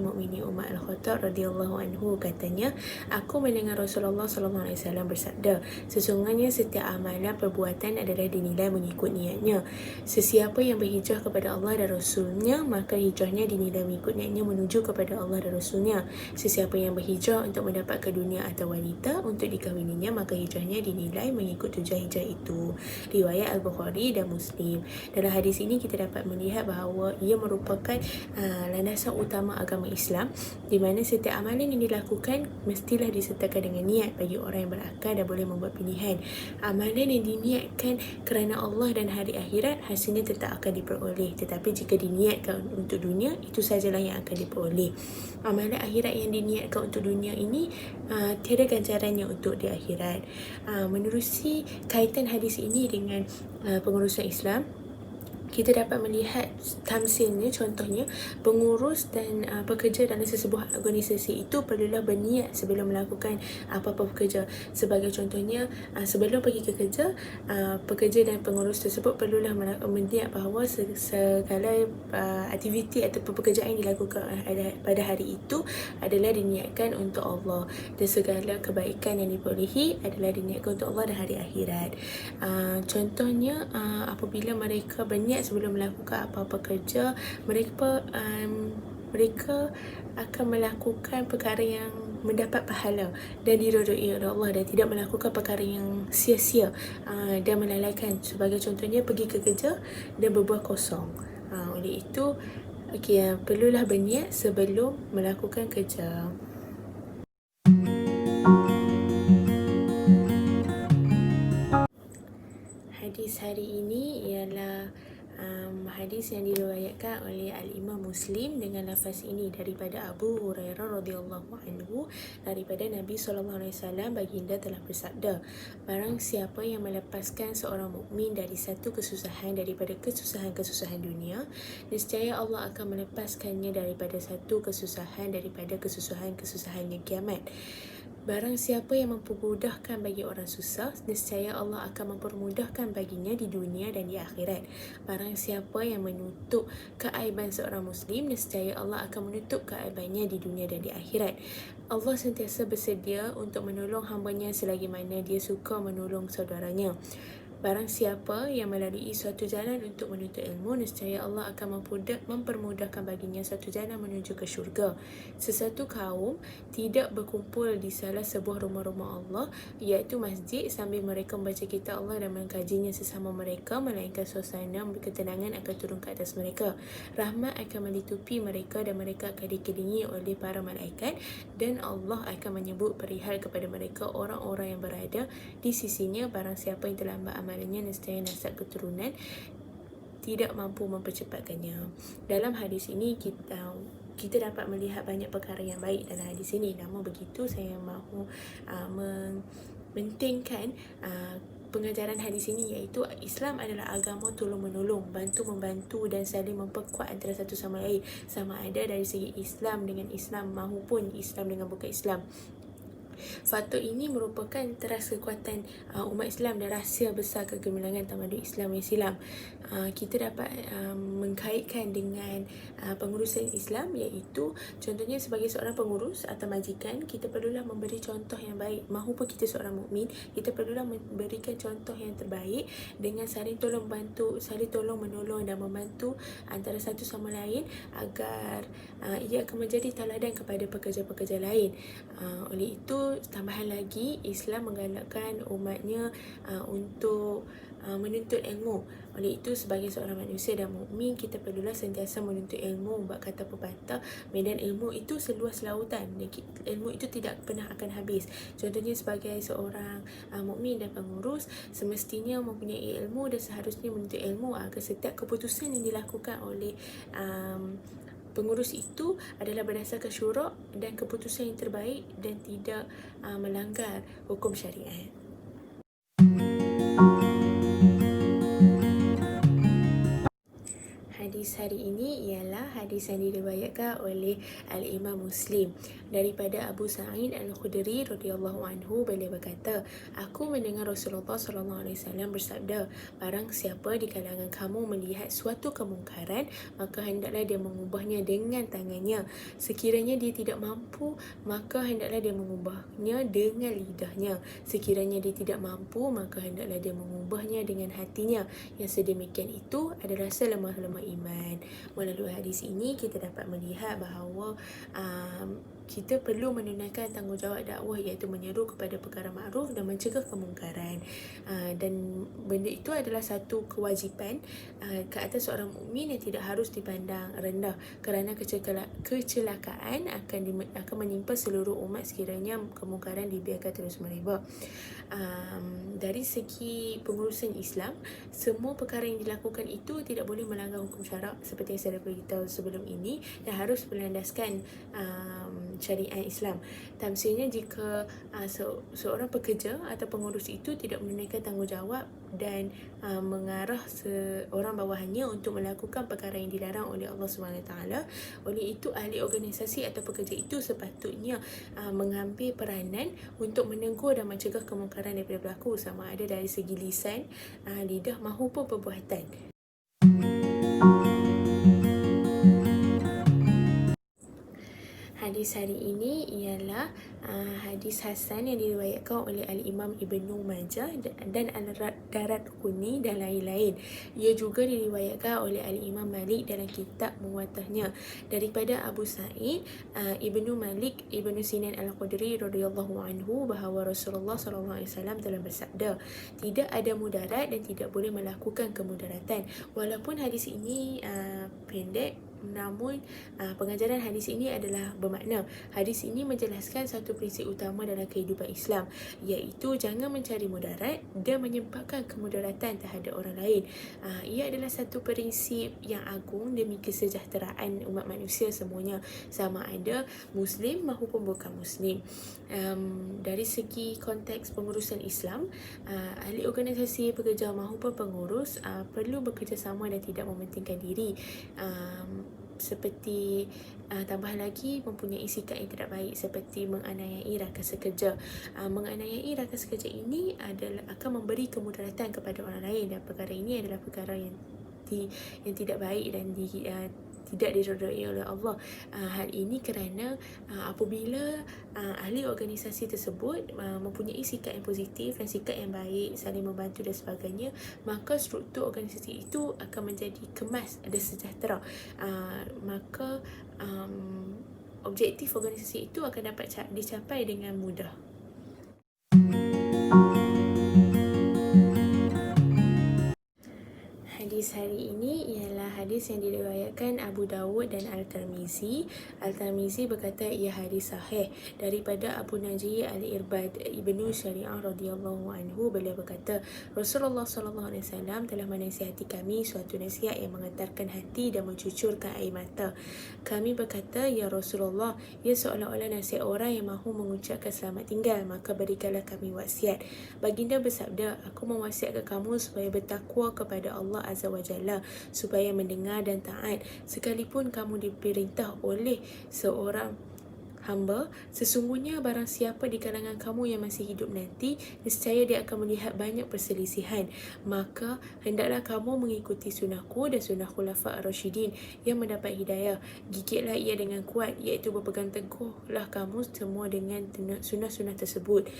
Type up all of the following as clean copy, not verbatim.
Mukminin Umar Al-Khattab radhiyallahu anhu katanya, aku mendengar Rasulullah sallallahu alaihi wasallam bersabda, sesungguhnya setiap amalan perbuatan adalah dinilai mengikut niatnya. Sesiapa yang berhijrah kepada Allah dan Rasulnya, maka hijrahnya dinilai mengikut niatnya menuju kepada Allah dan Rasulnya. Sesiapa yang berhijrah untuk mendapatkan dunia atau wanita untuk dikahwininya, maka hijrahnya dinilai mengikut tujuan hijrah itu. Riwayat Al-Bukhari dan Muslim. Dalam hadis ini kita dapat melihat bahawa ia merupakan landasan utama agama Islam, di mana setiap amalan yang dilakukan mestilah disertakan dengan niat bagi orang yang berakal dan boleh membuat pilihan. Amalan yang diniatkan kerana Allah dan hari akhirat, hasilnya tetap akan diperoleh. Tetapi jika diniatkan untuk dunia, itu sajalah yang akan diperoleh. Amalan akhirat yang diniatkan untuk dunia ini tiada ganjarannya untuk di akhirat. Menerusi kaitan hadis ini dengan pengurusan Islam, kita dapat melihat tamsilnya, contohnya pengurus dan pekerja dalam sesebuah organisasi itu perlulah berniat sebelum melakukan apa-apa pekerja. Sebagai contohnya, sebelum pergi ke kerja, pekerja dan pengurus tersebut perlulah berniat bahawa segala aktiviti atau pekerjaan yang dilakukan pada hari itu adalah diniatkan untuk Allah, dan segala kebaikan yang diperolehi adalah diniatkan untuk Allah dan hari akhirat. Contohnya, apabila mereka berniat sebelum melakukan apa-apa kerja, mereka akan melakukan perkara yang mendapat pahala dan diridai oleh Allah, dan tidak melakukan perkara yang sia-sia dan melalaikan. Sebagai contohnya, pergi ke kerja dan berbuah kosong. Oleh itu, perlulah berniat sebelum melakukan kerja. Hadis hari ini ialah hadis yang diriwayatkan oleh Al-Imam Muslim dengan lafaz ini daripada Abu Hurairah radhiyallahu anhu, daripada Nabi SAW, baginda telah bersabda, barang siapa yang melepaskan seorang mukmin dari satu kesusahan daripada kesusahan-kesusahan dunia, nescaya Allah akan melepaskannya daripada satu kesusahan daripada kesusahan-kesusahan yang kiamat. Barang siapa yang mempermudahkan bagi orang susah, nescaya Allah akan mempermudahkan baginya di dunia dan di akhirat. Barang siapa yang menutup keaiban seorang Muslim, nescaya Allah akan menutup keaibannya di dunia dan di akhirat. Allah sentiasa bersedia untuk menolong hambanya selagi mana dia suka menolong saudaranya. Barang siapa yang melalui suatu jalan untuk menuntut ilmu, nescaya Allah akan mempermudahkan baginya suatu jalan menuju ke syurga. Sesuatu kaum tidak berkumpul di salah sebuah rumah-rumah Allah, iaitu masjid, sambil mereka membaca kitab Allah dan mengkajinya sesama mereka, melainkan suasana ketenangan akan turun ke atas mereka. Rahmat akan melitupi mereka dan mereka akan dikelilingi oleh para malaikat, dan Allah akan menyebut perihal kepada mereka orang-orang yang berada di sisinya. Barang siapa yang terlambat amalannya, nescaya nasab keturunan tidak mampu mempercepatkannya. Dalam hadis ini kita dapat melihat banyak perkara yang baik dalam hadis ini. Namun begitu, saya mahu mementingkan pengajaran hadis ini, iaitu Islam adalah agama tolong-menolong, bantu-membantu dan saling memperkuat antara satu sama lain, sama ada dari segi Islam dengan Islam maupun Islam dengan bukan Islam. Faktor ini merupakan teras kekuatan umat Islam dan rahsia besar kegemilangan tamadun Islam yang silam. Kita dapat mengkaitkan dengan pengurusan Islam, iaitu contohnya sebagai seorang pengurus atau majikan, kita perlulah memberi contoh yang baik. Mahupun kita seorang mukmin, kita perlulah memberikan contoh yang terbaik dengan saling tolong bantu, saling tolong menolong dan membantu antara satu sama lain, agar ia akan menjadi teladan kepada pekerja-pekerja lain. Oleh itu, tambahan lagi, Islam menggalakkan umatnya untuk menuntut ilmu. Oleh itu, sebagai seorang manusia dan mukmin, kita perlulah sentiasa menuntut ilmu. Sebab kata pepatah, medan ilmu itu seluas lautan, dan ilmu itu tidak pernah akan habis. Contohnya, sebagai seorang mukmin dan pengurus, semestinya mempunyai ilmu dan seharusnya menuntut ilmu agar setiap keputusan yang dilakukan oleh pengurus itu adalah berdasarkan syura dan keputusan yang terbaik dan tidak melanggar hukum syariat. Hadis hari ini ialah hadis yang diriwayatkan oleh Al-Imam Muslim daripada Abu Sa'id Al-Khudri radhiyallahu anhu. Beliau berkata, aku mendengar Rasulullah sallallahu alaihi wasallam bersabda, barang siapa di kalangan kamu melihat suatu kemungkaran, maka hendaklah dia mengubahnya dengan tangannya. Sekiranya dia tidak mampu, maka hendaklah dia mengubahnya dengan lidahnya. Sekiranya dia tidak mampu, maka hendaklah dia mengubahnya dengan hatinya. Yang sedemikian itu adalah selemah-lemah iman. Melalui hadis ini kita dapat melihat bahawa kita perlu menunaikan tanggungjawab dakwah, iaitu menyeru kepada perkara makruf dan mencegah kemungkaran. Dan benda itu adalah satu kewajipan ke atas seorang mukmin yang tidak harus dipandang rendah, kerana kecelakaan akan menimpa seluruh umat sekiranya kemungkaran dibiarkan terus merebak. Dari segi pengurusan Islam, semua perkara yang dilakukan itu tidak boleh melanggar hukum syarak seperti yang saya dah beritahu sebelum ini, dan harus berlandaskan syariat Islam. Tamsilnya, jika seorang pekerja atau pengurus itu tidak menunaikan tanggungjawab dan mengarah seorang bawahannya untuk melakukan perkara yang dilarang oleh Allah SWT, oleh itu ahli organisasi atau pekerja itu sepatutnya mengambil peranan untuk menegur dan mencegah kemungkaran daripada berlaku, sama ada dari segi lisan, lidah maupun perbuatan. Hadis hari ini ialah hadis Hasan yang diriwayatkan oleh Al-Imam Ibnu Majah dan Al-Daraqutni dan lain-lain. Ia juga diriwayatkan oleh Al-Imam Malik dalam kitab Muwattahnya daripada Abu Sa'id Ibnu Malik Ibnu Sinan Al-Khudri radhiyallahu anhu bahawa Rasulullah sallallahu alaihi wasallam telah bersabda, tidak ada mudarat dan tidak boleh melakukan kemudaratan. Walaupun hadis ini pendek, namun pengajaran hadis ini adalah bermakna. Hadis ini menjelaskan satu prinsip utama dalam kehidupan Islam, iaitu jangan mencari mudarat dan menyebabkan kemudaratan terhadap orang lain. Ia adalah satu prinsip yang agung demi kesejahteraan umat manusia semuanya, sama ada Muslim maupun bukan Muslim. Dari segi konteks pengurusan Islam, ahli organisasi, pekerja maupun pengurus perlu bekerjasama dan tidak mementingkan diri. Seperti tambah lagi mempunyai sikap yang tidak baik seperti menganiayai rakan sekerja. Menganiayai rakan sekerja ini akan memberi kemudaratan kepada orang lain, dan perkara ini adalah perkara yang tidak baik dan tidak diredai oleh Allah. Hal ini kerana apabila ahli organisasi tersebut mempunyai sikap yang positif dan sikap yang baik, saling membantu dan sebagainya, maka struktur organisasi itu akan menjadi kemas dan sejahtera. Maka objektif organisasi itu akan dapat dicapai dengan mudah. Hadis hari ini ialah hadis yang diriwayatkan Abu Dawud dan Al-Tirmizi. Al-Tirmizi berkata ia hadis sahih daripada Abu Najih Al-Irbad Ibnu Syari'ah radhiyallahu anhu. Beliau berkata, Rasulullah sallallahu alaihi wasallam telah menasihati kami suatu nasihat yang menggetarkan hati dan mencucurkan air mata. Kami berkata, ya Rasulullah, ia seolah-olah nasihat orang yang mahu mengucapkan selamat tinggal, maka berikanlah kami wasiat. Baginda bersabda, aku mewasiatkan kamu supaya bertakwa kepada Allah Azza wa Jalla, supaya mendengar dan taat sekalipun kamu diperintah oleh seorang hamba. Sesungguhnya barang siapa di kalangan kamu yang masih hidup nanti, nescaya dia akan melihat banyak perselisihan, maka hendaklah kamu mengikuti sunnahku dan sunnah khulafa ar-rasyidin yang mendapat hidayah. Gigitlah ia dengan kuat, iaitu berpegang teguhlah kamu semua dengan sunnah-sunnah tersebut,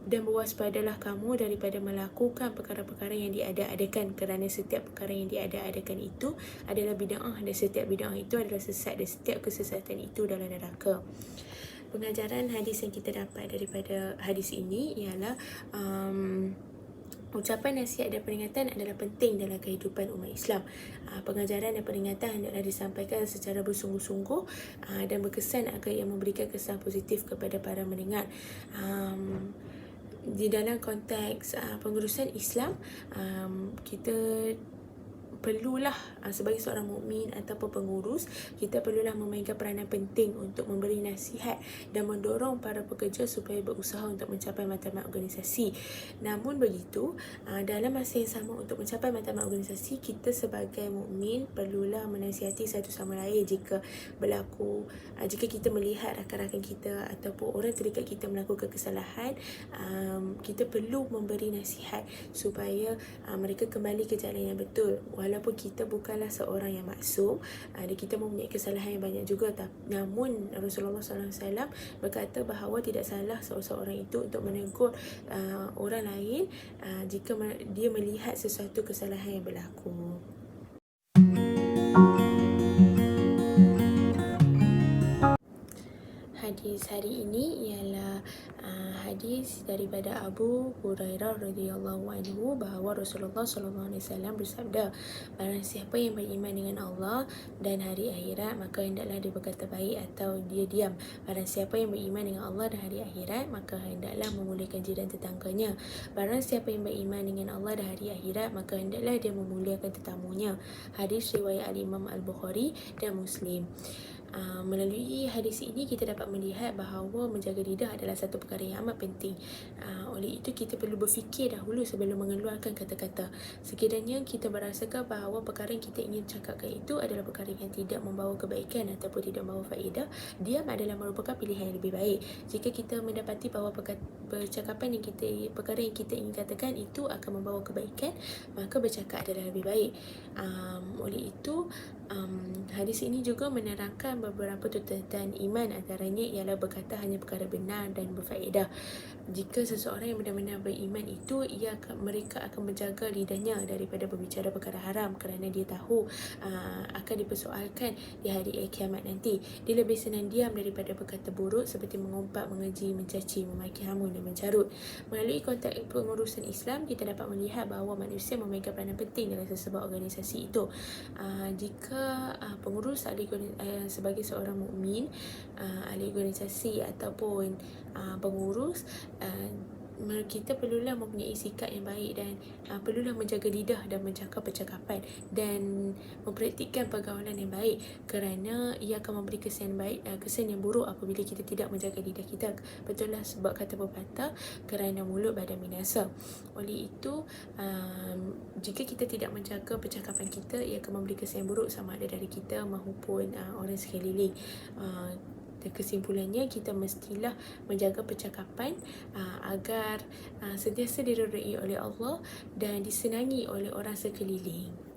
dan berwaspadalah kamu daripada melakukan perkara-perkara yang diada-adakan, kerana setiap perkara yang diada-adakan itu adalah bid'ah, dan setiap bid'ah itu adalah sesat, dan setiap kesesatan itu dalam neraka. Pengajaran hadis yang kita dapat daripada hadis ini ialah ucapan nasihat dan peringatan adalah penting dalam kehidupan umat Islam. Pengajaran dan peringatan hendaklah disampaikan secara bersungguh-sungguh dan berkesan agar ia memberikan kesan positif kepada para mendengar. Di dalam konteks pengurusan Islam, kita perlulah sebagai seorang mukmin ataupun pengurus, kita perlulah memegang peranan penting untuk memberi nasihat dan mendorong para pekerja supaya berusaha untuk mencapai matlamat organisasi. Namun begitu, dalam masa yang sama untuk mencapai matlamat organisasi, kita sebagai mukmin perlulah menasihati satu sama lain jika berlaku, jika kita melihat rakan-rakan kita ataupun orang terdekat kita melakukan kesalahan, kita perlu memberi nasihat supaya mereka kembali ke jalan yang betul. Walaupun kita bukanlah seorang yang maksum, dan kita mempunyai kesalahan yang banyak juga, namun Rasulullah SAW berkata bahawa tidak salah seorang itu untuk menegur orang lain jika dia melihat sesuatu kesalahan yang berlaku. Hadis hari ini ialah hadis daripada Abu Hurairah radhiyallahu anhu bahawa Rasulullah sallallahu alaihi wasallam bersabda, barang siapa yang beriman dengan Allah dan hari akhirat, maka hendaklah dia berkata baik atau dia diam. Barang siapa yang beriman dengan Allah dan hari akhirat, maka hendaklah memuliakan jiran tetangganya. Barang siapa yang beriman dengan Allah dan hari akhirat, maka hendaklah dia memuliakan tetamunya. Hadis riwayat Al-Imam Al-Bukhari dan Muslim. Melalui hadis ini kita dapat melihat bahawa menjaga lidah adalah satu perkara yang amat penting. Oleh itu kita perlu berfikir dahulu sebelum mengeluarkan kata-kata. Sekiranya kita merasakan bahawa perkara yang kita ingin cakapkan itu adalah perkara yang tidak membawa kebaikan ataupun tidak membawa faedah, diam adalah merupakan pilihan yang lebih baik. Jika kita mendapati bahawa percakapan perkara yang kita ingin katakan itu akan membawa kebaikan, maka bercakap adalah lebih baik. Oleh itu hadis ini juga menerangkan beberapa tuntutan iman, antaranya ialah berkata hanya perkara benar dan berfaedah. Jika seseorang yang benar-benar beriman itu, mereka akan menjaga lidahnya daripada berbicara perkara haram kerana dia tahu akan dipersoalkan di hari kiamat nanti. Dia lebih senang diam daripada berkata buruk seperti mengumpat, mengeji, mencaci, memaki, hamun dan mencarut. Melalui konteks pengurusan Islam, kita dapat melihat bahawa manusia memegang peranan penting dalam sesebuah organisasi itu. Jika pengurus sebagai seorang mukmin, ahli organisasi ataupun pengurus, kita perlulah mempunyai sikap yang baik dan perlulah menjaga lidah dan menjaga percakapan dan mempraktikkan pergaulan yang baik, kerana ia akan memberi kesan yang buruk apabila kita tidak menjaga lidah kita. Betul lah sebab kata pepatah, kerana mulut badan binasa. Oleh itu, jika kita tidak menjaga percakapan kita, ia akan memberi kesan yang buruk sama ada dari kita maupun orang sekeliling. Kesimpulannya, kita mestilah menjaga percakapan agar sentiasa diridai oleh Allah dan disenangi oleh orang sekeliling.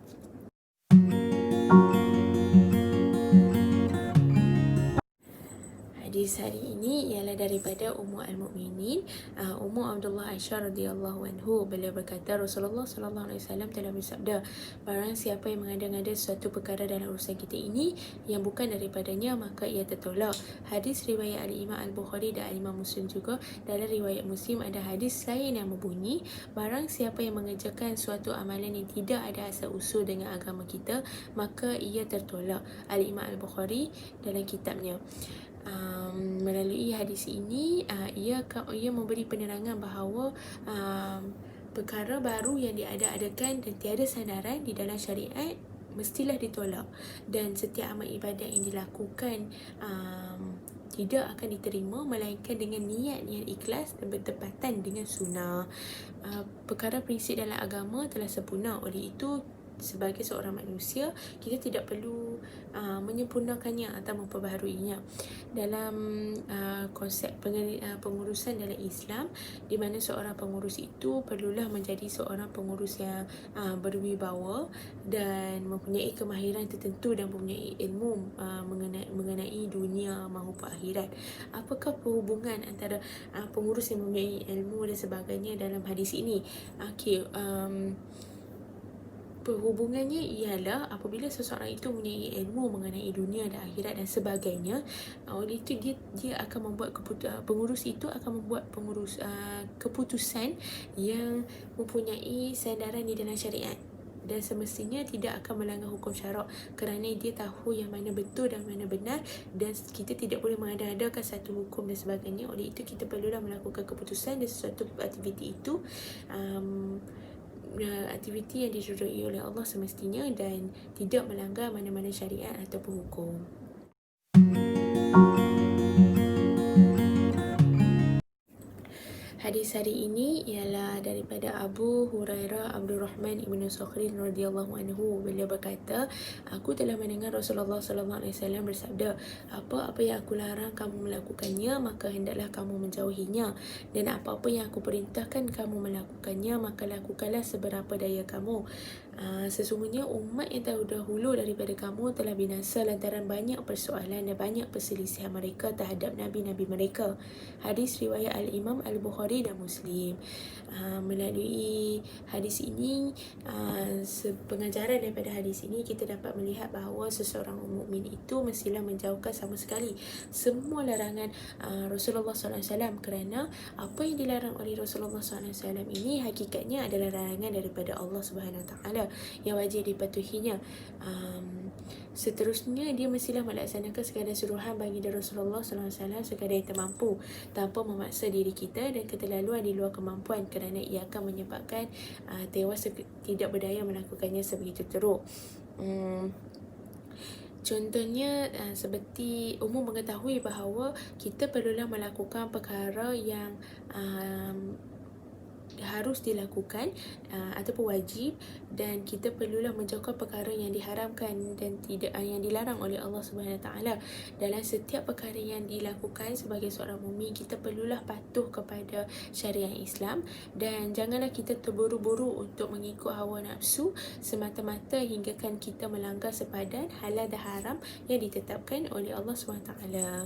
Hadis hari ini ialah daripada Ummu Al-Mukminin, Ummu Abdullah Aisyah radhiyallahu anhu. Beliau berkata, Rasulullah sallallahu alaihi wasallam telah bersabda, barang siapa yang mengada-ngada suatu perkara dalam urusan kita ini yang bukan daripadanya, maka ia tertolak. Hadis riwayat Al-Imam Al-Bukhari dan Al-Imam Muslim juga. Dalam riwayat Muslim ada hadis lain yang berbunyi, barang siapa yang mengerjakan suatu amalan yang tidak ada asal usul dengan agama kita, maka ia tertolak. Al-Imam Al-Bukhari dalam kitabnya. Melalui hadis ini, ia memberi penerangan bahawa perkara baru yang diada-adakan dan tiada sandaran di dalam syariat mestilah ditolak, dan setiap amal ibadat yang dilakukan tidak akan diterima melainkan dengan niat yang ikhlas dan bertepatan dengan sunnah. Perkara prinsip dalam agama telah sempurna. Oleh itu, sebagai seorang manusia, kita tidak perlu menyempurnakannya atau memperbaharuinya. Dalam konsep pengurusan dalam Islam, di mana seorang pengurus itu perlulah menjadi seorang pengurus yang berwibawa dan mempunyai kemahiran tertentu dan mempunyai ilmu mengenai dunia maupun akhirat. Apakah perhubungan antara pengurus yang mempunyai ilmu dan sebagainya dalam hadis ini? Perhubungannya ialah apabila seseorang itu mempunyai ilmu mengenai dunia dan akhirat dan sebagainya, oleh itu dia akan membuat pengurus itu akan membuat keputusan yang mempunyai sandaran di dalam syariat dan semestinya tidak akan melanggar hukum syarak, kerana dia tahu yang mana betul dan mana benar, dan kita tidak boleh mengada-adakan satu hukum dan sebagainya. Oleh itu kita perlulah melakukan keputusan dan sesuatu aktiviti itu aktiviti yang diridai oleh Allah semestinya dan tidak melanggar mana-mana syariat ataupun hukum. Hadis hari ini ialah daripada Abu Hurairah Abdul Rahman Ibn Sakhrin radhiyallahu anhu. Beliau berkata, aku telah mendengar Rasulullah sallallahu alaihi wasallam bersabda, apa-apa yang aku larang kamu melakukannya, maka hendaklah kamu menjauhinya, dan apa-apa yang aku perintahkan kamu melakukannya, maka lakukanlah seberapa daya kamu. Sesungguhnya umat yang terdahulu daripada kamu telah binasa lantaran banyak persoalan dan banyak perselisihan mereka terhadap nabi-nabi mereka. Hadis riwayat Al-Imam Al-Bukhari dan Muslim. Melalui hadis ini, pengajaran daripada hadis ini, kita dapat melihat bahawa seseorang mukmin itu mestilah menjauhkan sama sekali semua larangan Rasulullah SAW, kerana apa yang dilarang oleh Rasulullah SAW ini hakikatnya adalah larangan daripada Allah Subhanahu Wa Taala yang wajib dipatuhinya. Seterusnya, dia mestilah melaksanakan sekadar suruhan bagi Rasulullah SAW sekadar yang termampu, tanpa memaksa diri kita dan keterlaluan di luar kemampuan, kerana ia akan menyebabkan tewas tidak berdaya melakukannya sebegitu teruk. Contohnya, seperti umum mengetahui bahawa kita perlulah melakukan perkara yang harus dilakukan ataupun wajib, dan kita perlulah menjauhkan perkara yang diharamkan dan tidak yang dilarang oleh Allah Subhanahu Taala. Dalam setiap perkara yang dilakukan sebagai seorang mukmin, kita perlulah patuh kepada syariat Islam, dan janganlah kita terburu-buru untuk mengikut hawa nafsu semata-mata hinggakan kita melanggar sepadan halal dan haram yang ditetapkan oleh Allah Subhanahu Taala.